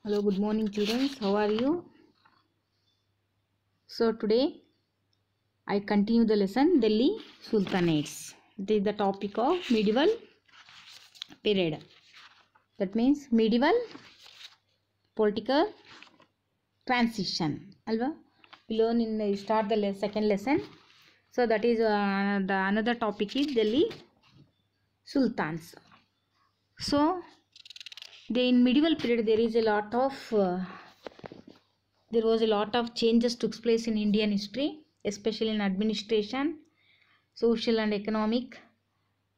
Hello, good morning children. How are you? So today I continue the lesson Delhi Sultanates. This is the topic of medieval period. That means medieval political transition. Alva? We learn in the start the second lesson. So that is the another topic is Delhi Sultans. So in medieval period there was a lot of changes took place in Indian history, especially in administration, social and economic,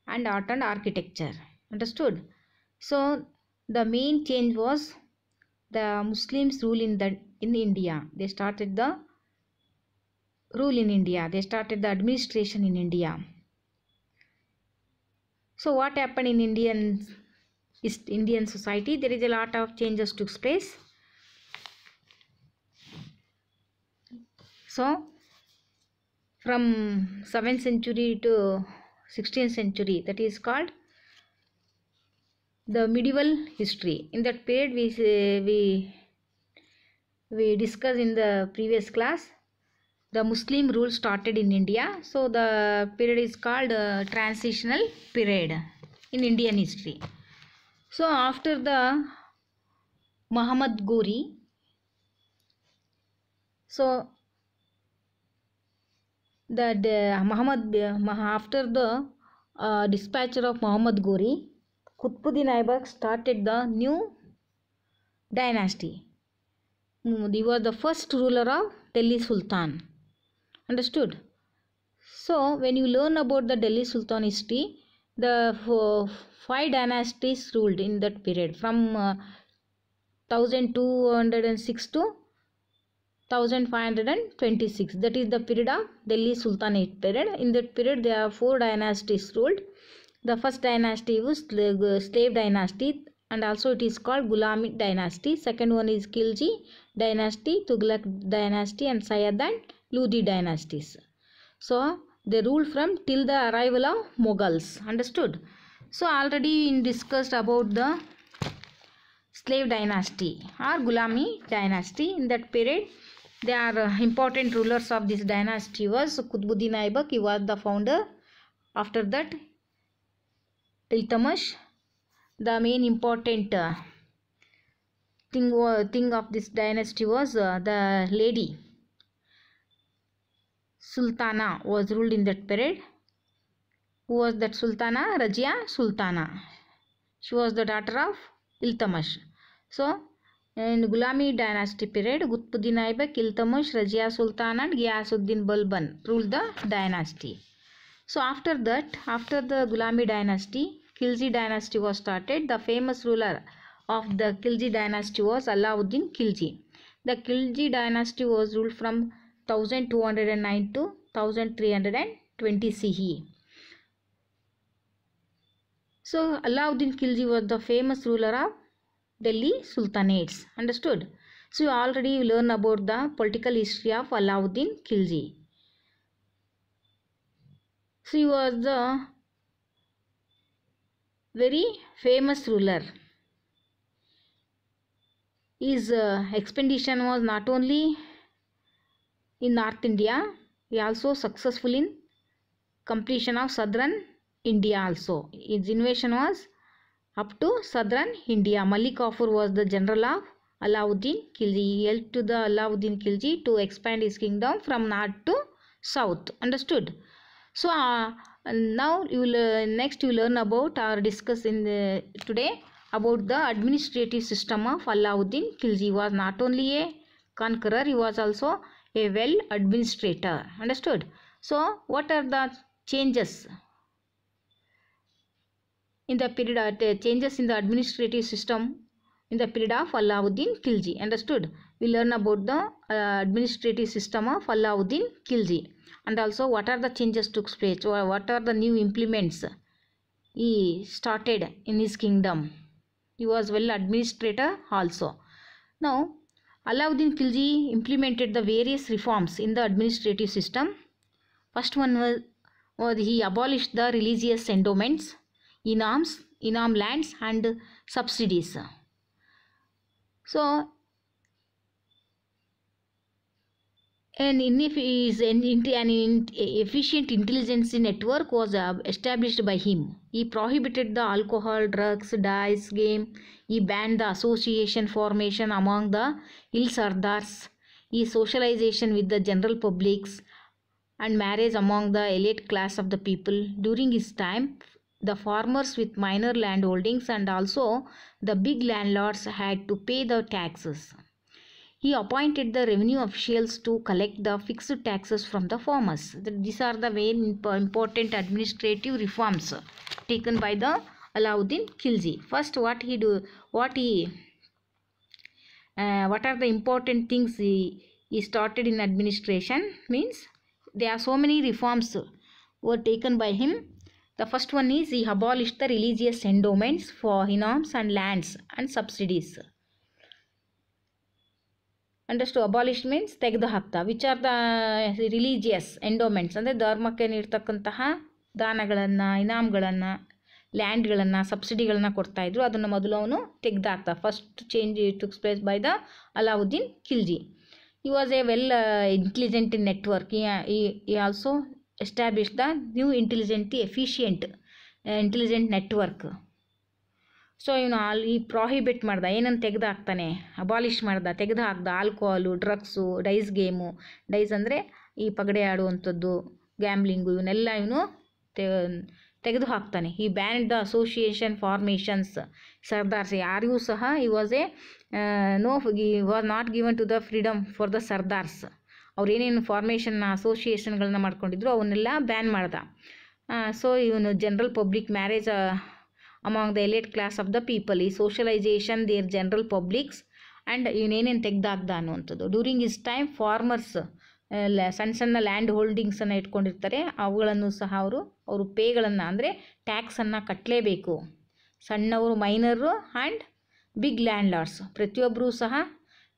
and art and architecture. Understood? So the main change was the Muslims rule in India. They started the rule in India. They started the administration in India. So what happened in Indian society? There is a lot of changes took place. So from 7th century to 16th century, that is called the medieval history. In that period we discussed in the previous class, the Muslim rule started in India. So the period is called transitional period in Indian history. So after the Muhammad Ghori, so after the dispatcher of Muhammad Ghori, Qutbuddin Aibak started the new dynasty. He was the first ruler of Delhi Sultan. Understood? So when you learn about the Delhi Sultan history, the 5 dynasties ruled in that period from 1206 to 1526. That is the period of Delhi Sultanate period. In that period there are 4 dynasties ruled. The first dynasty was slave dynasty, and also it is called Gulami dynasty. Second one is Khilji dynasty, Tughlaq dynasty, and Sayyid and Lodi dynasties. So they ruled from till the arrival of Mughals. Understood? So already discussed about the slave dynasty or Gulami dynasty. In that period they are important rulers of this dynasty was Qutbuddin Aibak. He was the founder. After that Iltutmish. The main important thing of this dynasty was the lady Sultana was ruled in that period. Who was that Sultana? Rajia Sultana. She was the daughter of Iltutmish. So in Gulami dynasty period, Qutbuddin Aibak, Iltutmish, Rajia Sultana, and Ghiyasuddin Balban ruled the dynasty. So after that, after the Gulami dynasty, Khilji dynasty was started. The famous ruler of the Khilji dynasty was Alauddin Khilji. The Khilji dynasty was ruled from 1209 to 1320 CE. So Alauddin Khilji was the famous ruler of Delhi Sultanates. Understood? So you already learn about the political history of Alauddin Khilji. So he was the very famous ruler. His expedition was not only in North India, he also successful in completion of southern India also. His invasion was up to southern India. Malik Kafur was the general of Alauddin Khilji. He helped to the Alauddin Khilji to expand his kingdom from north to south. Understood? So now you will next you learn about or discuss in today about the administrative system of Alauddin Khilji. He was not only a conqueror, he was also a well administrator. Understood? So what are the changes in the period changes in the administrative system in the period of Alauddin Khilji? Understood? We learn about the administrative system of Alauddin Khilji, and also what are the changes took place, or what are the new implements he started in his kingdom. He was well administrator also. Now Alauddin Khilji implemented the various reforms in the administrative system. First one was he abolished the religious endowments, inam lands, and subsidies. So an efficient intelligence network was established by him. He prohibited the alcohol, drugs, dice game. He banned the association formation among the ill sardars. He socialization with the general publics and marriage among the elite class of the people. During his time, the farmers with minor landholdings and also the big landlords had to pay the taxes. He appointed the revenue officials to collect the fixed taxes from the farmers. These are the main important administrative reforms taken by the Alauddin Khilji. First, what are the important things he started in administration? Means there are so many reforms were taken by him. The first one is he abolished the religious endowments for incomes and lands and subsidies. Understood? Abolish means ತೆಗೆದು ಹಾಕ್ತಾ. Which are the religious endowments ಅಂದರೆ ಧರ್ಮಕ್ಕೆ ನೀಡ್ತಕ್ಕಂತಹ ದಾನಗಳನ್ನು, ಇನಾಮ್ಗಳನ್ನು, ಲ್ಯಾಂಡ್ಗಳನ್ನು, ಸಬ್ಸಿಡಿಗಳನ್ನು ಕೊಡ್ತಾಯಿದ್ರು. ಅದನ್ನು ಮೊದಲು ಅವನು ತೆಗೆದಾಕ್ತ. First change took place by the Alauddin Khilji. He was a well intelligent network. He also established the new efficient intelligent network. So ಇವನು ಈ ಪ್ರಾಹಿಬಿಟ್ ಮಾಡ್ದ, ಏನನ್ನು ತೆಗೆದು ಹಾಕ್ತಾನೆ, ಅಬಾಲಿಷ್ ಮಾಡ್ದ, ತೆಗೆದು ಹಾಕ್ದ. Alcohol, drugs, dice game, dice ಅಂದರೆ ಈ ಪಗಡೆ ಆಡುವಂಥದ್ದು, ಗ್ಯಾಮ್ಲಿಂಗು, ಇವನ್ನೆಲ್ಲ ಇವನು ತೆಗೆದು ಹಾಕ್ತಾನೆ. He ban the association formations. Sardars ಯಾರಿಗೂ ಸಹ he was not given to the freedom for the Sardars. ಅವ್ರು ಏನೇನು ಫಾರ್ಮೇಷನ್ನ ಅಸೋಸಿಯೇಷನ್ಗಳನ್ನ ಮಾಡ್ಕೊಂಡಿದ್ರು ಅವನ್ನೆಲ್ಲ ಬ್ಯಾನ್ ಮಾಡ್ದ. ಸೊ ಇವನು general public marriage among the elite class of the people, he socialization their general publics and ಇವನೇನೇನು ತೆಗ್ದಾಕ್ದ ಅನ್ನುವಂಥದ್ದು. ಡ್ಯೂರಿಂಗ್ ಇಸ್ ಟೈಮ್ ಫಾರ್ಮರ್ಸ್ ಸಣ್ಣ ಸಣ್ಣ ಲ್ಯಾಂಡ್ ಹೋಲ್ಡಿಂಗ್ಸನ್ನು ಇಟ್ಕೊಂಡಿರ್ತಾರೆ, ಅವುಗಳನ್ನು ಸಹ ಅವರು ಪೇಗಳನ್ನು ಅಂದರೆ ಟ್ಯಾಕ್ಸನ್ನು ಕಟ್ಟಲೇಬೇಕು. ಸಣ್ಣವರು, ಮೈನರು ಆ್ಯಂಡ್ ಬಿಗ್ ಲ್ಯಾಂಡ್ ಲಾರ್ಡ್ಸ್ ಪ್ರತಿಯೊಬ್ಬರೂ ಸಹ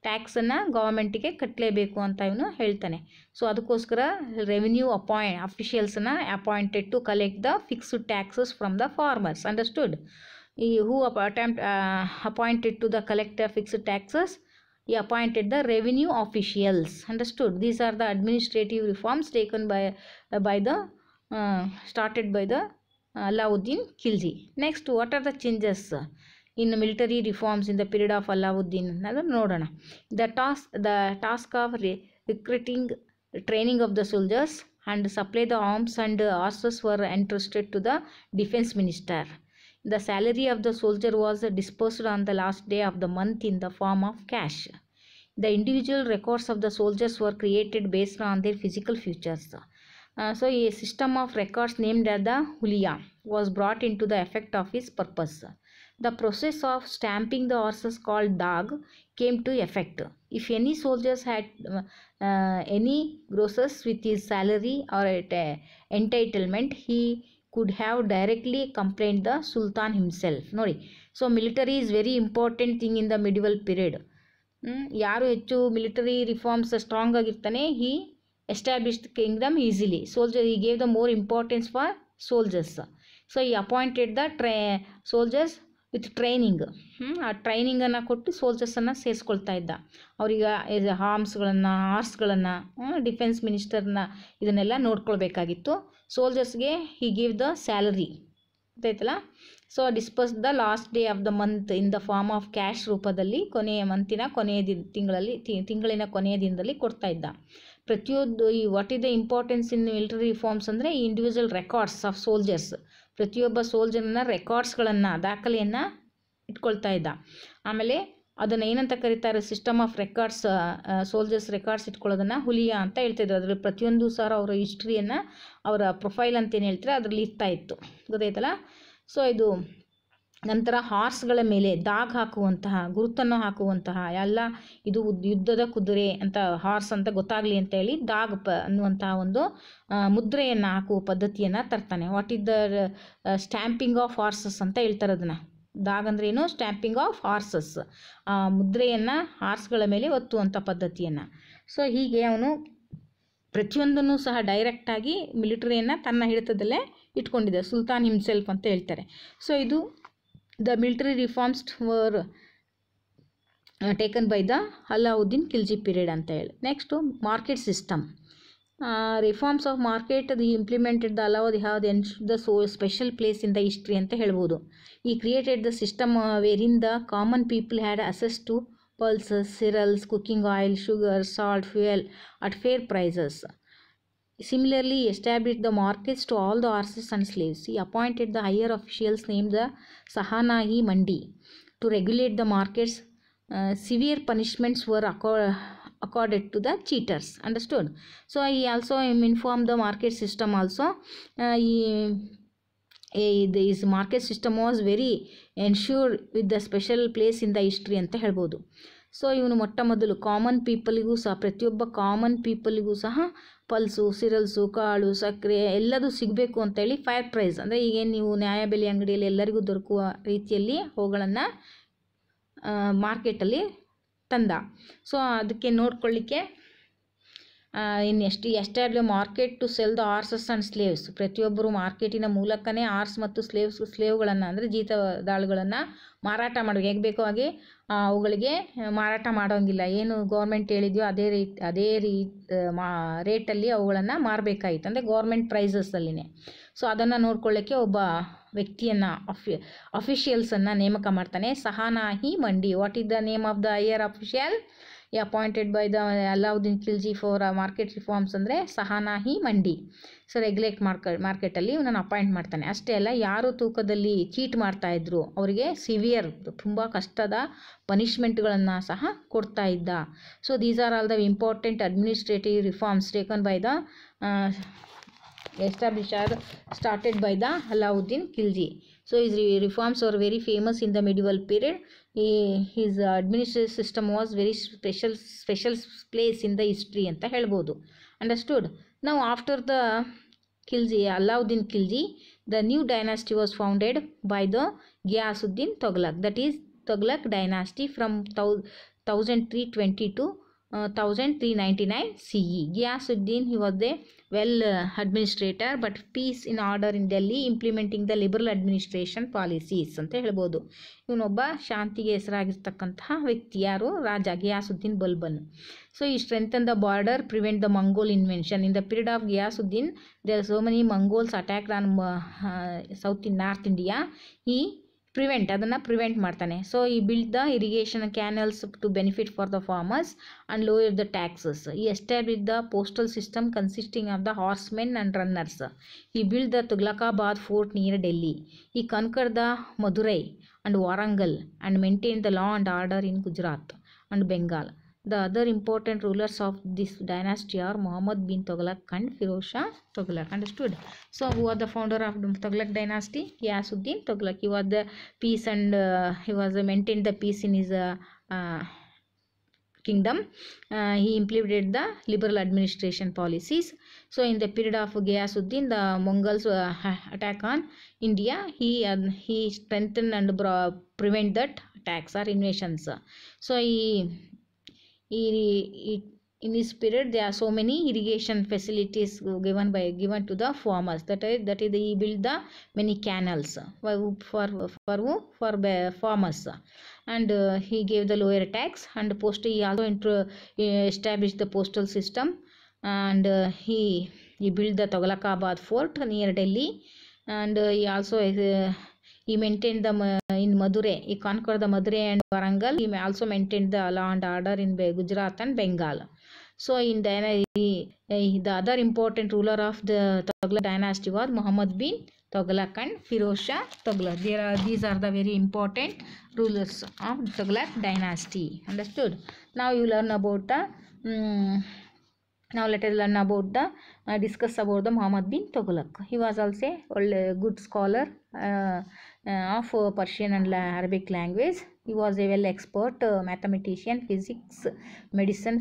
ಟ್ಯಾಕ್ಸನ್ನು ಗೌರ್ಮೆಂಟಿಗೆ ಕಟ್ಟಲೇಬೇಕು ಅಂತ ಇವನು ಹೇಳ್ತಾನೆ. ಸೊ ಅದಕ್ಕೋಸ್ಕರ ರೆವಿನ್ಯೂ ಅಫಿಷಿಯಲ್ಸನ್ನು appointed to collect the fixed taxes from the farmers. Understood? who appointed to the collector fixed taxes? He appointed the revenue officials. Understood? These are the administrative reforms taken by the started by the Alauddin Khilji. Next, what are the changes in military reforms in the period of Alauddin? ನೋಡೋಣ. The task of recruiting, training of the soldiers and supply the arms and horses were entrusted to the defense minister. The salary of the soldier was disbursed on the last day of the month in the form of cash. The individual records of the soldiers were created based on their physical features. So a system of records named as the Huliya was brought into the effect of its purpose. The process of stamping the horses called dag came to effect. If any soldiers had any grosses with his salary or entitlement, he could have directly complained the Sultan himself. ನೋಡಿ, so military is very important thing in the medieval period. ಯಾರು ಹೆಚ್ಚು military reforms strong ಆಗಿರ್ತಾನೆ, he established kingdom easily. Soldier he gave the more importance for soldiers. So he appointed the soldiers with training. ಆ ಟ್ರೈನಿಂಗನ್ನು ಕೊಟ್ಟು ಸೋಲ್ಜರ್ಸನ್ನು ಸೇರಿಸ್ಕೊಳ್ತಾ ಇದ್ದ. ಅವ್ರಿಗೆ ಹಾರ್ಮ್ಸ್ಗಳನ್ನು, ಹಾರ್ಸ್ಗಳನ್ನು, defence ಮಿನಿಸ್ಟರ್ನ ಇದನ್ನೆಲ್ಲ ನೋಡ್ಕೊಳ್ಬೇಕಾಗಿತ್ತು. ಸೋಲ್ಜರ್ಸ್ಗೆ ಹಿ ಗಿವ್ ದ ಸ್ಯಾಲರಿ, ಗೊತ್ತಾಯ್ತಲ್ಲ. So disperse the last day of the month in the form of cash ರೂಪದಲ್ಲಿ ಕೊನೆಯ ಮಂತಿನ ಕೊನೆಯ ತಿಂಗಳಿನ ಕೊನೆಯ ದಿನದಲ್ಲಿ ಕೊಡ್ತಾ ಇದ್ದ. ಪ್ರತಿಯೊಂದು ಈ what is the importance in military reforms ಅಂದರೆ ಈ ಇಂಡಿವಿಜುವಲ್ ರೆಕಾರ್ಡ್ಸ್ ಆಫ್ ಸೋಲ್ಜರ್ಸ್. ಪ್ರತಿಯೊಬ್ಬ ಸೋಲ್ಜರ್ನ ರೆಕಾರ್ಡ್ಸ್ಗಳನ್ನು, ದಾಖಲೆಯನ್ನು ಇಟ್ಕೊಳ್ತಾ ಇದ್ದ. ಆಮೇಲೆ ಅದನ್ನು ಏನಂತ ಕರೀತಾರೆ, system of records, soldiers records ಇಟ್ಕೊಳ್ಳೋದನ್ನು ಹುಲಿಯಾ ಅಂತ ಹೇಳ್ತಾಯಿದ್ರು. ಅದರಲ್ಲಿ ಪ್ರತಿಯೊಂದು ಸಾರ ಅವರ ಹಿಸ್ಟ್ರಿಯನ್ನು, ಅವರ ಪ್ರೊಫೈಲ್ ಅಂತೇನು ಹೇಳ್ತಾರೆ ಅದರಲ್ಲಿ ಇರ್ತಾ ಇತ್ತು, ಗೊತ್ತಾಯ್ತಲ್ಲ. ಸೊ ಇದು ನಂತರ ಹಾರ್ಸ್ಗಳ ಮೇಲೆ ದಾಗ್ ಹಾಕುವಂತಹ, ಗುರುತನ್ನು ಹಾಕುವಂತಹ ಎಲ್ಲ, ಇದು ಯುದ್ಧದ ಕುದುರೆ ಅಂತ ಹಾರ್ಸ್ ಅಂತ ಗೊತ್ತಾಗಲಿ ಅಂತ ಹೇಳಿ ದಾಗ್ ಅನ್ನುವಂತಹ ಒಂದು ಮುದ್ರೆಯನ್ನು ಹಾಕುವ ಪದ್ಧತಿಯನ್ನು ತರ್ತಾನೆ. What is the stamping of horses ಅಂತ ಹೇಳ್ತಾರೆ ಅದನ್ನು. ದಾಗ್ ಅಂದ್ರೆ ಏನು? ಸ್ಟ್ಯಾಂಪಿಂಗ್ ಆಫ್ ಹಾರ್ಸಸ್, ಮುದ್ರೆಯನ್ನು ಹಾರ್ಸ್ಗಳ ಮೇಲೆ ಒತ್ತುವಂಥ ಪದ್ಧತಿಯನ್ನು. ಸೊ ಹೀಗೆ ಅವನು ಪ್ರತಿಯೊಂದನ್ನು ಸಹ ಡೈರೆಕ್ಟಾಗಿ ಮಿಲಿಟರಿಯನ್ನು ತನ್ನ ಹಿಡಿತದಲ್ಲೇ ಇಟ್ಕೊಂಡಿದ್ದ, ಸುಲ್ತಾನ್ ಹಿಮ್ಸೆಲ್ಫ್ ಅಂತ ಹೇಳ್ತಾರೆ. ಸೊ ಇದು the military reforms were taken by the Alauddin Khilji period ಅಂತ ಹೇಳಿ. Next market system. Reforms of market the implemented the Alauddin have ensured the special place in the history ಅಂತ ಹೇಳ್ಬೋದು. He created the system where in the common people had access to pulses, cereals, cooking oil, sugar, salt, fuel at fair prices. Similarly, he established the markets to all the horses and slaves. He appointed the higher officials named the Sahana-i Mandi to regulate the markets. Severe punishments were accorded to the cheaters. Understood? So he also informed the market system also. This market system was very ensured with the special place in the history ಅಂತ ಹೇಳ್ಬೋದು. So ಇವನು ಮೊಟ್ಟ ಮೊದಲು common ಪೀಪಲ್ಗೂ ಸಹ, ಪ್ರತಿಯೊಬ್ಬ common ಪೀಪಲ್ಗೂ ಸಹ pulse, ಸಿರಲ್ಸು, ಕಾಳು, ಸಕ್ಕರೆ ಎಲ್ಲದೂ ಸಿಗಬೇಕು ಅಂತೇಳಿ ಫೈರ್ ಪ್ರೈಸ್ ಅಂದರೆ ಈಗೇನು ನೀವು ನ್ಯಾಯಬೆಲೆ ಅಂಗಡಿಯಲ್ಲಿ ಎಲ್ಲರಿಗೂ ದೊರಕುವ ರೀತಿಯಲ್ಲಿ ಅವುಗಳನ್ನು ಮಾರ್ಕೆಟಲ್ಲಿ ತಂದ. ಸೊ ಅದಕ್ಕೆ ನೋಡ್ಕೊಳ್ಳಿಕ್ಕೆ establish market to sell the horses and slaves. ಪ್ರತಿಯೊಬ್ಬರು ಮಾರ್ಕೆಟಿನ ಮೂಲಕನೇ ಹಾರ್ಸ್ ಮತ್ತು ಸ್ಲೇವ್ಗಳನ್ನು ಅಂದರೆ ಜೀತದಾಳುಗಳನ್ನು ಮಾರಾಟ ಮಾಡಬೇಕು. ಹೇಗೆ ಬೇಕೋ ಹಾಗೆ ಅವುಗಳಿಗೆ ಮಾರಾಟ ಮಾಡೋಂಗಿಲ್ಲ. ಏನು ಗೌರ್ಮೆಂಟ್ ಹೇಳಿದೆಯೋ ಅದೇ ರೇಟಲ್ಲಿ ಅವುಗಳನ್ನು ಮಾರಬೇಕಾಗಿತ್ತು, ಅಂದರೆ ಗೌರ್ಮೆಂಟ್ ಪ್ರೈಸಸ್ಸಲ್ಲಿನೇ. ಸೊ ಅದನ್ನು ನೋಡ್ಕೊಳ್ಳೋಕ್ಕೆ ಒಬ್ಬ ವ್ಯಕ್ತಿಯನ್ನು ಅಫಿಷಿಯಲ್ಸನ್ನು ನೇಮಕ ಮಾಡ್ತಾನೆ, ಸಹಾನಾಹಿ ಮಂಡಿ. What is the name of the higher official appointed by the Alauddin Khilji for market reforms ಅಂದರೆ ಸಹಾನಾಹಿ ಮಂಡಿ. ಸೊ ರೆಗ್ಯುಲೇಟ್ ಮಾರ್ಕೆಟಲ್ಲಿ ಇವನನ್ನು ಅಪಾಯಿಂಟ್ ಮಾಡ್ತಾನೆ. ಅಷ್ಟೇ ಅಲ್ಲ, ಯಾರು ತೂಕದಲ್ಲಿ ಚೀಟ್ ಮಾಡ್ತಾಯಿದ್ರು ಅವರಿಗೆ ಸಿವಿಯರ್ ತುಂಬ ಕಷ್ಟದ ಪನಿಷ್ಮೆಂಟ್ಗಳನ್ನು ಸಹ ಕೊಡ್ತಾ ಇದ್ದ. So these are all the important administrative reforms taken by the started by the Alauddin Khilji. So his reforms were very famous in the medieval period. His administrative system was very special place in the history ಅಂತ ಹೇಳ್ಬೋದು. Understood? Now after the Alauddin Khilji, the new dynasty was founded by the Ghiyasuddin Tughlaq. That is Tughlaq dynasty from 1320 to 1399 CE. Ghiyasuddin, he was the administrator but peace in order in Delhi, implementing the liberal administration policies ಅಂತ ಹೇಳ್ಬೋದು. ಇವನೊಬ್ಬ ಶಾಂತಿಗೆ ಹೆಸರಾಗಿರ್ತಕ್ಕಂತಹ ವ್ಯಕ್ತಿ. ಯಾರು? Raja Ghiyasuddin Balban. So he strengthen the border, prevent the Mongol invention. In the period of Ghiyasuddin there are so many Mongols attacked on North India. ಈ ಅದನ್ನು prevent ಮಾಡ್ತಾನೆ. So he build the irrigation canals to benefit for the farmers and lower the taxes. He establish the postal system consisting of the horsemen and runners. He build the Tughlaqabad fort near Delhi. He conquer the Madurai and Warangal and maintained the law and order in Gujarat and Bengal. The other important rulers of this dynasty are Muhammad bin Tughlaq and Firoz Shah Tughlaq. Understood? So who was the founder of the Tughlaq dynasty? Ghiyasuddin Tughlaq. He was the peace and he was maintained the peace in his kingdom. He implemented the liberal administration policies. So in the period of Ghiyasuddin, the Mongols attack on India. He strengthened and prevent that attacks or invasions. So in this period there are so many irrigation facilities given to the farmers. That is he built the many canals for farmers, and he gave the lower tax and he also established the postal system, and he built the Tughlaqabad fort near Delhi, and he also he maintained the in Madurai. He conquered the Madurai and Warangal. He also maintained the law and order in Gujarat and Bengal. So in the other important ruler of the Tughlaq dynasty was Muhammad bin Tughlaq and Firoz Shah Tughlaq. These are the very important rulers of Tughlaq dynasty. Understood? Now you learn about the now let us learn about the discuss about the Muhammad bin Tughlaq. He was also a good scholar of Persian and Arabic language. He was a well expert mathematician, physics, medicine,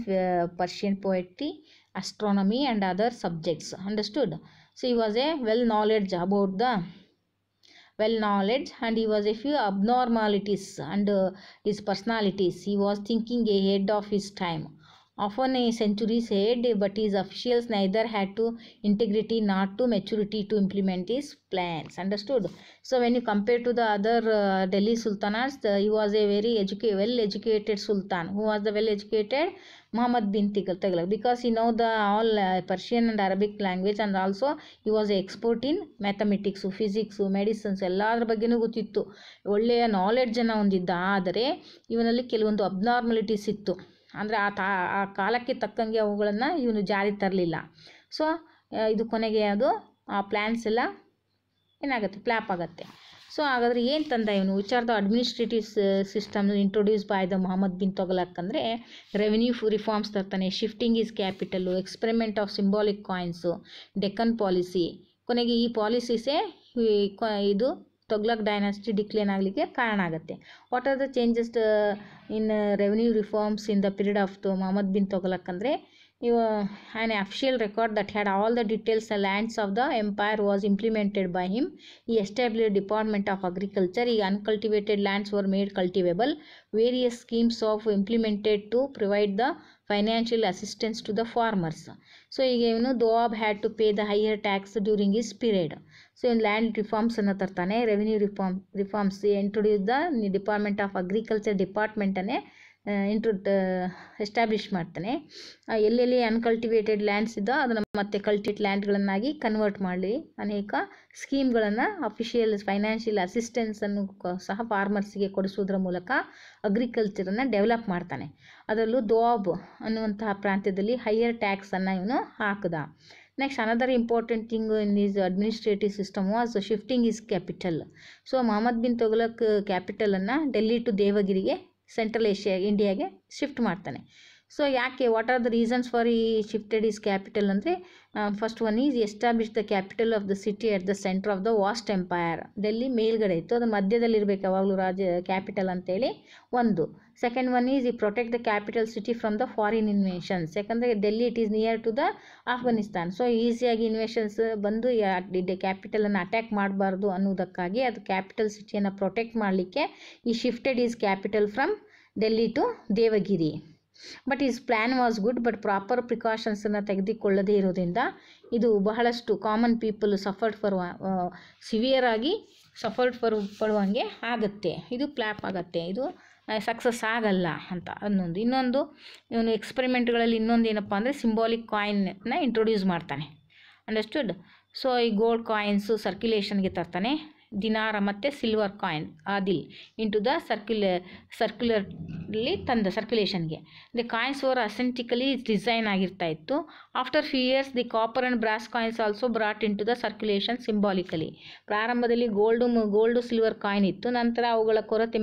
Persian poetry, astronomy and other subjects. Understood? So he was a well knowledge and he was a few abnormalities and his personalities. He was thinking ahead of his time. often a centuries ahead, but his officials neither had to integrity nor to maturity to implement his plans. Understood? So when you compare to the other Delhi sultanates, he was a very well educated sultan. Who was the well educated? Muhammad bin Tughlaq, because he know the all Persian and Arabic language, and also he was an expert in mathematics, physics, medicines ಎಲ್ಲದರ ಬಗ್ಗೆನೂ ಗೊತ್ತಿತ್ತು. ಒಳ್ಳೆಯ ನಾಲೆಡ್ಜನ್ನು ಹೊಂದಿದ್ದ. ಆದರೆ ಇವನಲ್ಲಿ ಕೆಲವೊಂದು abnormalities ಇತ್ತು. ಅಂದರೆ ಆ ಕಾಲಕ್ಕೆ ತಕ್ಕಂಗೆ ಅವುಗಳನ್ನು ಇವನು ಜಾರಿ ತರಲಿಲ್ಲ. ಸೊ ಇದು ಕೊನೆಗೆ ಅದು ಆ ಪ್ಲ್ಯಾನ್ಸ್ ಎಲ್ಲ ಏನಾಗುತ್ತೆ, ಫ್ಲ್ಯಾಪ್ ಆಗುತ್ತೆ. ಸೊ ಹಾಗಾದರೆ ಏನು ತಂದ ಇವನು? Which are the administrative system introduce by the Mohammad bin Tughlaq ಅಂದರೆ ರೆವೆನ್ಯೂ ರಿಫಾರ್ಮ್ಸ್ ತರ್ತಾನೆ, shifting his capital, experiment of symbolic coins, Deccan policy. ಕೊನೆಗೆ ಈ ಪಾಲಿಸೀಸೇ ಇದು ತೊಗ್ಲಕ್ ಡೈನಾಸ್ಟಿ ಡಿಕ್ಲೇನ್ ಆಗಲಿಕ್ಕೆ ಕಾರಣ ಆಗುತ್ತೆ. What are the changes in revenue reforms in the period of Mohammed bin Tughlaq ಅಂದರೆ an official record that had all the details and lands of the empire was implemented by him. He established a department of agriculture. He uncultivated lands were made cultivable. Various schemes of implemented to provide the financial assistance to the farmers. So ಇವನು Doab had to pay the higher tax during his period. ಸೊ ಇವನು land reforms ಅನ್ನು ತರ್ತಾನೆ, revenue reforms introduce the department of agriculture ಡಿಪಾರ್ಟ್ಮೆಂಟನ್ನೇ establish ಮಾಡ್ತಾನೆ. ಎಲ್ಲೆಲ್ಲಿ ಅನ್ಕಲ್ಟಿವೇಟೆಡ್ lands ಇದ್ದೋ ಅದನ್ನು ಮತ್ತೆ ಕಲ್ಟಿವೇಟ್ ಲ್ಯಾಂಡ್ಗಳನ್ನಾಗಿ ಕನ್ವರ್ಟ್ ಮಾಡಿ ಅನೇಕ ಸ್ಕೀಮ್ಗಳನ್ನು, ಅಫಿಷಿಯಲ್ ಫೈನಾನ್ಷಿಯಲ್ ಅಸಿಸ್ಟೆನ್ಸನ್ನು ಸಹ ಫಾರ್ಮರ್ಸ್ಗೆ ಕೊಡಿಸೋದ್ರ ಮೂಲಕ ಅಗ್ರಿಕಲ್ಚರನ್ನು ಡೆವಲಪ್ ಮಾಡ್ತಾನೆ. ಅದರಲ್ಲೂ ದೋವಾಬ್ ಅನ್ನುವಂತಹ ಪ್ರಾಂತ್ಯದಲ್ಲಿ ಹೈಯರ್ ಟ್ಯಾಕ್ಸನ್ನು ಇವನು ಹಾಕಿದ. Next another important thing in his administrative system was shifting his capital. So Mohammad bin Tughlaq ಕ್ಯಾಪಿಟಲನ್ನು ಡೆಲ್ಲಿ ಟು ದೇವಗಿರಿಗೆ, ಸೆಂಟ್ರಲ್ ಏಷ್ಯಾ ಇಂಡಿಯಾಗೆ ಶಿಫ್ಟ್ ಮಾಡ್ತಾನೆ. ಸೊ ಯಾಕೆ, what are the reasons for he shifted his capital ಅಂದರೆ first one is establish the capital of the city at the centre of the vast empire. Delhi ಮೇಲ್ಗಡೆ ಇತ್ತು, ಅದು ಮಧ್ಯದಲ್ಲಿರಬೇಕು ಯಾವಾಗಲೂ ಕ್ಯಾಪಿಟಲ್ ಅಂತೇಳಿ ಒಂದು. ಸೆಕೆಂಡ್ ಒನ್ ಈಸ್ ಈ protect the capital city from the foreign invasions. ಯಾಕಂದರೆ Delhi it is near to the Afghanistan. So ಈಸಿಯಾಗಿ ಇನ್ವೆಷನ್ಸ್ ಬಂದು ಕ್ಯಾಪಿಟಲನ್ನು ಅಟ್ಯಾಕ್ ಮಾಡಬಾರ್ದು ಅನ್ನೋದಕ್ಕಾಗಿ ಅದು ಕ್ಯಾಪಿಟಲ್ ಸಿಟಿಯನ್ನು ಪ್ರೊಟೆಕ್ಟ್ ಮಾಡಲಿಕ್ಕೆ he shifted his capital from Delhi to Devagiri. But his plan was good, but proper ಪ್ರಿಕಾಷನ್ಸನ್ನು ತೆಗೆದುಕೊಳ್ಳದೇ ಇರೋದ್ರಿಂದ ಇದು ಬಹಳಷ್ಟು ಕಾಮನ್ ಪೀಪಲ್ ಸಿವಿಯರ್ ಆಗಿ ಪಡುವಂಗೆ ಆಗುತ್ತೆ. ಇದು ಫ್ಲ್ಯಾಪ್ ಆಗುತ್ತೆ, ಇದು ಸಕ್ಸಸ್ ಆಗಲ್ಲ ಅಂತ ಅನ್ನೊಂದು. ಇನ್ನೊಂದು ಇವನು ಎಕ್ಸ್ಪೆರಿಮೆಂಟ್ಗಳಲ್ಲಿ ಇನ್ನೊಂದು ಏನಪ್ಪ ಅಂದರೆ ಸಿಂಬಾಲಿಕ್ ಕಾಯಿನ್ನ ಇಂಟ್ರೊಡ್ಯೂಸ್ ಮಾಡ್ತಾನೆ. Understood? So he gold coins ಸರ್ಕ್ಯುಲೇಷನ್ಗೆ ತರ್ತಾನೆ. ದಿನಾರ ಮತ್ತು ಸಿಲ್ವರ್ ಕಾಯಿನ್ ಆದಿಲ್ ಇಂಟು ದ ಸರ್ಕ್ಯುಲರ್ಲಿ ತಂದ ಸರ್ಕ್ಯುಲೇಷನ್ಗೆ. The coins were aesthetically design ಆಗಿರ್ತಾ ಇತ್ತು. After few years the copper and brass coins also brought into the circulation symbolically. ಪ್ರಾರಂಭದಲ್ಲಿ ಗೋಲ್ಡು ಸಿಲ್ವರ್ ಕಾಯಿನ್ ಇತ್ತು, ನಂತರ ಅವುಗಳ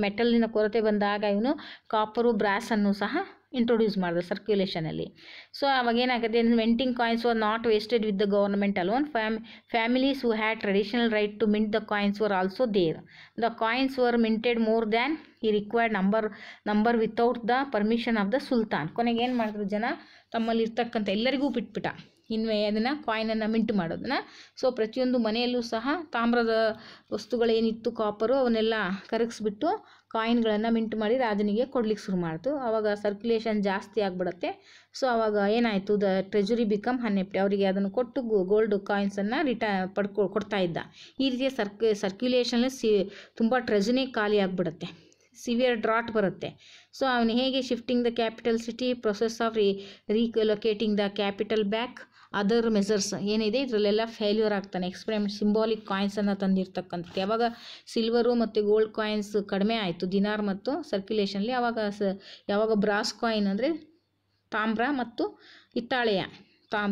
ಮೆಟಲಿನ ಕೊರತೆ ಬಂದಾಗ ಇವನು ಕಾಪರು ಬ್ರಾಸನ್ನು ಸಹ ಇಂಟ್ರೊಡ್ಯೂಸ್ ಮಾಡಿದೆ ಸರ್ಕ್ಯುಲೇಷನಲ್ಲಿ. ಸೊ ಅವಾಗೇನಾಗುತ್ತೆ, minting coins were not wasted with the government alone. Families who had traditional right to mint the coins were also there. The coins were minted more than ಈ required number without the permission of the sultan. ಕೊನೆಗೆ ಏನು ಮಾಡಿದ್ರು ಜನ, ತಮ್ಮಲ್ಲಿ ಇರ್ತಕ್ಕಂಥ ಎಲ್ಲರಿಗೂ ಬಿಟ್ಬಿಟ್ಟ ಅದನ್ನು ಕಾಯಿನನ್ನು mint ಮಾಡೋದನ್ನು. ಸೊ ಪ್ರತಿಯೊಂದು ಮನೆಯಲ್ಲೂ ಸಹ ತಾಮ್ರದ ವಸ್ತುಗಳೇನಿತ್ತು, ಕಾಪರು, ಅವನ್ನೆಲ್ಲ ಕರಗಿಸ್ಬಿಟ್ಟು ಕಾಯಿನ್ಗಳನ್ನು ಮಿಂಟ್ ಮಾಡಿ ರಾಜನಿಗೆ ಕೊಡ್ಲಿಕ್ಕೆ ಶುರು ಮಾಡ್ತು. ಆವಾಗ ಸರ್ಕ್ಯುಲೇಷನ್ ಜಾಸ್ತಿ ಆಗಿಬಿಡುತ್ತೆ. ಸೊ ಆವಾಗ ಏನಾಯಿತು, ದ ಟ್ರೆಜರಿ ಬಿಕಮ್ ಹನ್ನೆಪ್ಟಿ. ಅವರಿಗೆ ಅದನ್ನು ಕೊಟ್ಟು ಗೋಲ್ಡ್ ಕಾಯಿನ್ಸನ್ನು ಕೊಡ್ತಾ ಇದ್ದ. ಈ ರೀತಿಯ ಸರ್ಕ್ಯುಲೇಷನಲ್ಲಿ ತುಂಬ ಟ್ರೆಜರಿ ಖಾಲಿ ಆಗಿಬಿಡುತ್ತೆ, ಸಿವಿಯರ್ ಡ್ರಾಟ್ ಬರುತ್ತೆ. ಸೊ ಅವನು ಹೇಗೆ shifting the capital city, process of relocating the capital back, other measures ಏನಿದೆ ಇದರಲ್ಲೆಲ್ಲ ಫೇಲ್ಯೂರ್ ಆಗ್ತಾನೆ. ಎಕ್ಸ್ಪೆರಿಮೆಂಟ್ ಸಿಂಬಾಲಿಕ್ ಕಾಯಿನ್ಸನ್ನು ತಂದಿರ್ತಕ್ಕಂಥದ್ದು. ಯಾವಾಗ ಸಿಲ್ವರು ಮತ್ತು ಗೋಲ್ಡ್ ಕಾಯಿನ್ಸ್ ಕಡಿಮೆ ಆಯಿತು ದಿನಾರ್ ಮತ್ತು ಸರ್ಕ್ಯುಲೇಷನ್ಲಿ, ಯಾವಾಗ ಬ್ರಾಸ್ ಕಾಯಿನ್ ಅಂದರೆ ತಾಮ್ರ ಮತ್ತು ಹಿತ್ತಾಳೆಯ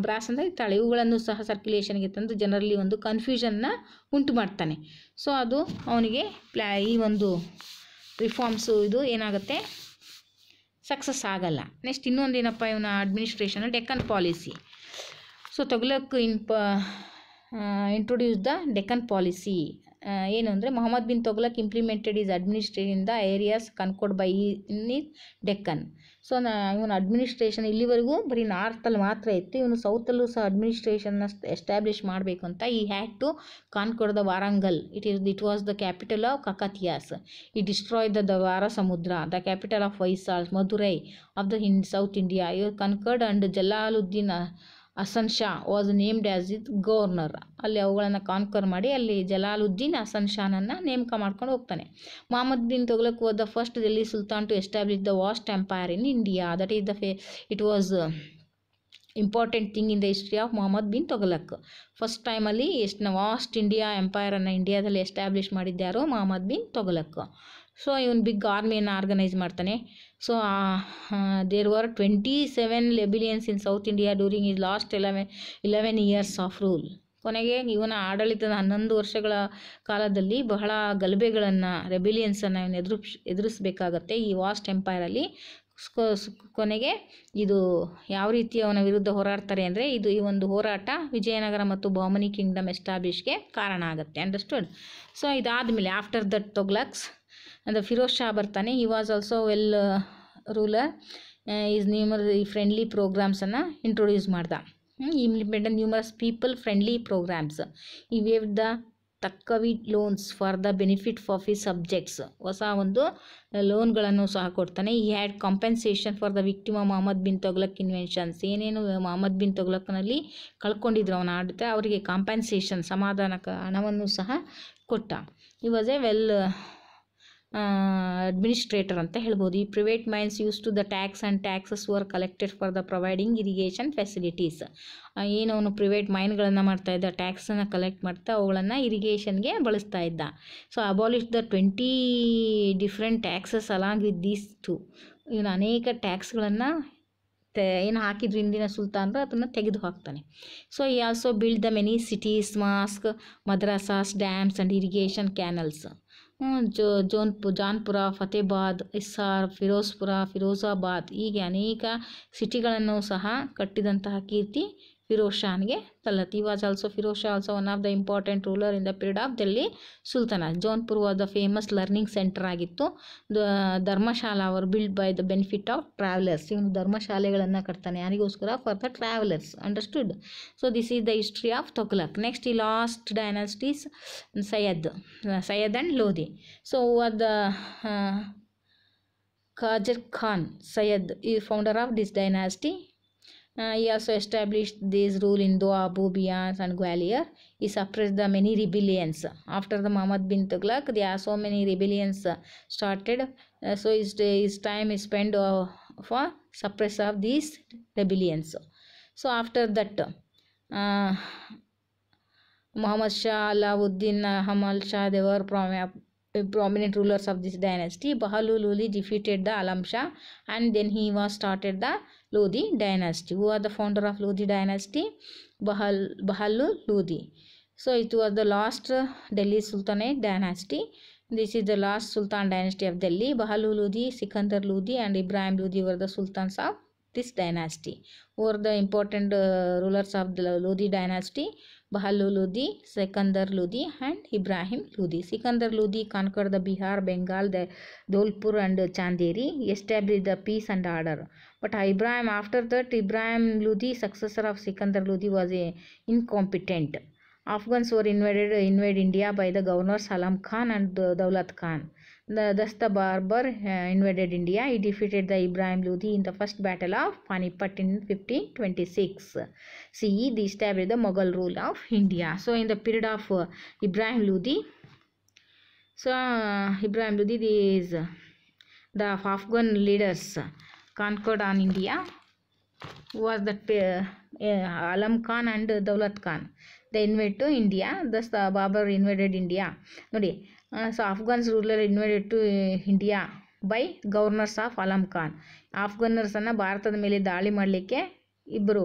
ಬ್ರಾಸ್ ಅಂದರೆ ಹಿತ್ತಾಳೆ, ಇವುಗಳನ್ನು ಸಹ ಸರ್ಕ್ಯುಲೇಷನ್ಗೆ ತಂದು ಜನರಲ್ಲಿ ಒಂದು ಕನ್ಫ್ಯೂಷನ್ನ ಉಂಟು ಮಾಡ್ತಾನೆ. ಸೊ ಅದು ಅವನಿಗೆ ಈ ಒಂದು ರಿಫಾರ್ಮ್ಸು ಇದು ಏನಾಗುತ್ತೆ, ಸಕ್ಸಸ್ ಆಗಲ್ಲ. ನೆಕ್ಸ್ಟ್ ಇನ್ನೊಂದು ಏನಪ್ಪ ಇವನ administration, Deccan policy. So Tughlaq introduce the Deccan policy. ಏನು ಅಂದರೆ Mohammad bin Tughlaq implemented his administration in the areas conquered by in Deccan. So ಇವನು ಅಡ್ಮಿನಿಸ್ಟ್ರೇಷನ್ ಇಲ್ಲಿವರೆಗೂ ಬರೀ ನಾರ್ತಲ್ಲಿ ಮಾತ್ರ ಇತ್ತು, ಇವನು ಸೌತಲ್ಲೂ ಸಹ ಅಡ್ಮಿನಿಸ್ಟ್ರೇಷನ್ನ ಎಸ್ಟಾಬ್ಲಿಷ್ ಮಾಡಬೇಕು ಅಂತ he had to conquer the Warangal. It was the capital of Kakatiyas. He destroy the Dwarasamudra, the capital of Hoysalas, Madurai of the south India. He conquered and Jalaluddin Hasan Shah was named as it governor. ಅಲ್ಲಿ ಅವುಗಳನ್ನು ಕಾನ್ಕರ್ ಮಾಡಿ ಅಲ್ಲಿ ಜಲಾಲುದ್ದೀನ್ ಹಸನ್ ಶಾನನ್ನು ನೇಮಕ ಮಾಡ್ಕೊಂಡು ಹೋಗ್ತಾನೆ. Mohammad bin Tughlaq was the first Delhi sultan to establish the vast empire in India. That is it was important thing in the history of Mohammed bin Tughlaq. First ಟೈಮಲ್ಲಿ ಎಷ್ಟು vast India ಎಂಪೈರನ್ನು ಇಂಡಿಯಾದಲ್ಲಿ ಎಸ್ಟಾಬ್ಲಿಷ್ ಮಾಡಿದ್ಯಾರೋ ಮೊಹಮ್ಮದ್ ಬಿನ್ ತೊಗ್ಲಕ್. ಸೊ ಇವನು ಬಿಗ್ ಆರ್ಮಿಯನ್ನು ಆರ್ಗನೈಸ್ ಮಾಡ್ತಾನೆ. So there were 27 rebellions in south India during his last 11 years of rule. ಕೊನೆಗೆ ಇವನ ಆಡಳಿತದ 11 ವರ್ಷಗಳ ಕಾಲದಲ್ಲಿ ಬಹಳ ಗಲಭೆಗಳನ್ನು, ರೆಬಿಲಿಯನ್ಸನ್ನು ಇವನು ಎದುರಿಸಬೇಕಾಗತ್ತೆ ಈ ವಾಸ್ಟ್ ಎಂಪೈರಲ್ಲಿ. ಕೊನೆಗೆ ಇದು ಯಾವ ರೀತಿ ಅವನ ವಿರುದ್ಧ ಹೋರಾಡ್ತಾರೆ ಅಂದರೆ ಈ ಒಂದು ಹೋರಾಟ ವಿಜಯನಗರ ಮತ್ತು ಬಹಮನಿ ಕಿಂಗ್ಡಮ್ ಎಸ್ಟಾಬ್ಲಿಷ್ಗೆ ಕಾರಣ ಆಗುತ್ತೆ. ಅಂಡರ್ಸ್ಟುಡ್. ಸೊ ಇದಾದಮೇಲೆ ಆಫ್ಟರ್ ದಟ್ ತೊಗ್ಲಕ್ಸ್ ಅಂದರೆ ಫಿರೋಜ್ ಶಾ ಬರ್ತಾನೆ. He was also well ruler. His friendly ಪ್ರೋಗ್ರಾಮ್ಸನ್ನು ಇಂಟ್ರೊಡ್ಯೂಸ್ ಮಾಡ್ದ. Implemented numerous people friendly programmes. He waive the takkavi loans for the benefit of ಈ ಸಬ್ಜೆಕ್ಟ್ಸ್. ಹೊಸ ಒಂದು ಲೋನ್ಗಳನ್ನು ಸಹ ಕೊಡ್ತಾನೆ. He had compensation for the victim of Mohammed bin Tughlaq inventions. ಏನೇನು ಮೊಹಮ್ಮದ್ ಬಿನ್ ತೊಗ್ಲಕ್ನಲ್ಲಿ ಕಳ್ಕೊಂಡಿದ್ರು ಅವನ ಆಡಳಿತ, ಅವರಿಗೆ ಕಾಂಪೆನ್ಸೇಷನ್ ಸಮಾಧಾನಕ ಹಣವನ್ನು ಸಹ ಕೊಟ್ಟ. ಈ ವಾಸ್ ಎ ವೆಲ್ ಅಡ್ಮಿನಿಸ್ಟ್ರೇಟರ್ ಅಂತ ಹೇಳ್ಬೋದು. ಈ private mines use to the tax and taxes were collected for the providing irrigation facilities. ಏನು ಅವನು ಪ್ರೈವೇಟ್ ಮೈನ್ಗಳನ್ನು ಮಾಡ್ತಾ ಇದ್ದ, ಟ್ಯಾಕ್ಸನ್ನು ಕಲೆಕ್ಟ್ ಮಾಡ್ತಾ ಅವುಗಳನ್ನು ಇರಿಗೇಷನ್ಗೆ ಬಳಸ್ತಾ ಇದ್ದ. So abolish the 20 different taxes along with these two. ಇವನು ಅನೇಕ ಟ್ಯಾಕ್ಸ್ಗಳನ್ನು ಏನು ಹಾಕಿದ್ರು ಹಿಂದಿನ ಸುಲ್ತಾನರು ಅದನ್ನು ತೆಗೆದು ಹಾಕ್ತಾನೆ. So he also build the many cities, mosque, madrasas, dams and irrigation canals. Jaunpur, Fatehabad, Hisar, Firozpur, Firozabad ಹೀಗೆ ಅನೇಕ ಸಿಟಿಗಳನ್ನು ಸಹ ಕಟ್ಟಿದಂತಹ ಕೀರ್ತಿ ಫಿರೋಜ್ ಶಾನ್ಗೆ ಸಲ್ಲತ್ತೆ. Was also Firoz Shah also one of the important ruler in the period of Delhi sultanate. Jaunpur was the famous learning centre ಆಗಿತ್ತು. ಧರ್ಮಶಾಲಾ ಅವರು build by the benefit of travellers. ಇವನು ಧರ್ಮಶಾಲೆಗಳನ್ನು ಕಟ್ತಾನೆ ಯಾರಿಗೋಸ್ಕರ? For the travellers. Understood. So this is the history of Tughlaq. Next ಈ last dynasties Sayyid and Lodi. So the Qajar Khan Sayyid is founder of this dynasty. He also established this rule in Doab, Bians and Gwalior. He suppressed the many rebellions. After the Muhammad bin Tughlaq, there are so many rebellions started. So his time is spent for suppress of these rebellions. So after that, Muhammad Shah, Alauddin, Hamal Shah, they were prominent rulers of this dynasty. Bahlul Lodi defeated the Alam Shah and then he was started the Lodi dynasty. Who are the founder of Lodi dynasty? Bahlul Lodi. So it was the last Delhi Sultanate dynasty. This is the last Sultan dynasty of Delhi. Bahlul Lodi, Sikandar Lodi and Ibrahim Lodi were the sultans of this dynasty. Who are the important rulers of the Lodi dynasty? Bahlul Lodi, Sikandar Lodi and Ibrahim Lodi. Sikandar Lodi conquered the Bihar, Bengal, the Dholpur and Chanderi. He established the peace and order. But after that, Ibrahim Lodi, successor of Sikandar Lodi, was incompetent. Afghans were invade India by the governors Alam Khan and Daulat Khan. Thus the Barbar invaded India. He defeated the Ibrahim Lodi in the first battle of Panipat in 1526 CE. They established the Mughal rule of India. So in the period of Ibrahim Lodi, these the Afghan leaders conquered on India. Was that Alam Khan and Daulat Khan. They invaded to India. Thus the Babur invaded India. Nodi. So Afghans ruler invaded to India by governors of Alam Khan. ಆಫ್ಘನ್ನರ್ಸನ್ನು ಭಾರತದ ಮೇಲೆ ದಾಳಿ ಮಾಡಲಿಕ್ಕೆ ಇಬ್ಬರು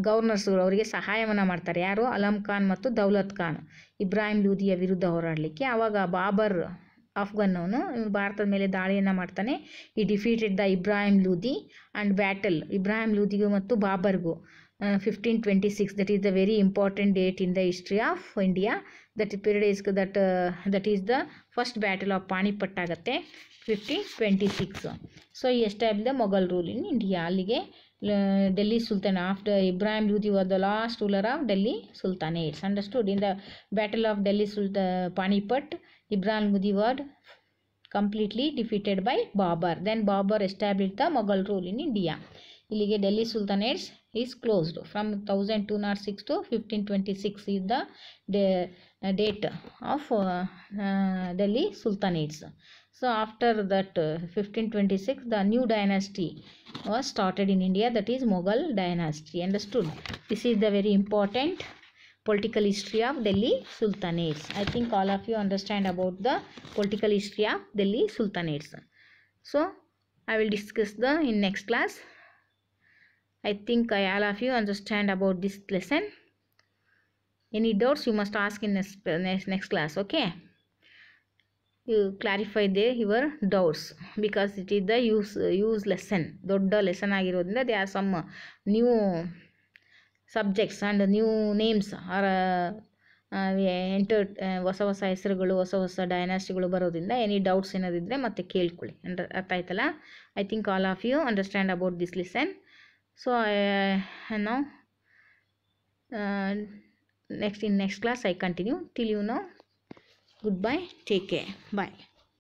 governors ಅವರಿಗೆ ಸಹಾಯವನ್ನು ಮಾಡ್ತಾರೆ. ಯಾರು? ಅಲಂ ಖಾನ್ ಮತ್ತು ದೌಲತ್ ಖಾನ್ ಇಬ್ರಾಹಿಂ ಲೂದಿಯ ವಿರುದ್ಧ ಹೋರಾಡಲಿಕ್ಕೆ. ಆವಾಗ ಬಾಬರ್ ಆಫ್ಘನ್ನವನು ಭಾರತದ ಮೇಲೆ ದಾಳಿಯನ್ನು ಮಾಡ್ತಾನೆ. He defeated the Ibrahim Lodi and battle Ibrahim ಲೂದಿಗೂ ಮತ್ತು ಬಾಬರ್ಗೂ 1526. That is the very important date in the history of India. that period is that is the first battle of Panipat ಆಗುತ್ತೆ 1526. So he established the Mughal rule in India. ಅಲ್ಲಿಗೆ Delhi Sultan after Ibrahim Lodi was the last ruler of Delhi Sultanates. Understood? In the battle of Delhi Panipat, Ibrahim Lodi was completely defeated by Babur. Then Babur established the Mughal rule in India. ಇಲ್ಲಿಗೆ Delhi ಸುಲ್ತಾನೇಟ್ಸ್ is closed from 1206 to 1526 is the date of Delhi Sultanates. So after that 1526 the new dynasty was started in India, that is Mughal dynasty. Understood? This is the very important political history of Delhi Sultanates. I think all of you understand about the political history of Delhi Sultanates. So I will discuss in next class. I think all of you understand about this lesson. Any doubts you must ask in next class. Okay, you clarify your doubts because it is the use lesson. Dodda lesson ಆಗಿರೋದ್ರಿಂದ there are some new subjects and new names are entered. ಹೊಸ ಹೆಸರುಗಳು ಹೊಸ ಡೈನಾಸ್ಟಿಗಳು ಬರೋದ್ರಿಂದ any doubts ಏನಾದಿದ್ರೆ ಮತ್ತೆ ಕೇಳ್ಕೊಳ್ಳಿ. ಅರ್ಥ ಆಯ್ತಲ್ಲ? I think all of you understand about this lesson. So now in next class I continue. Till you know, goodbye, take care, bye.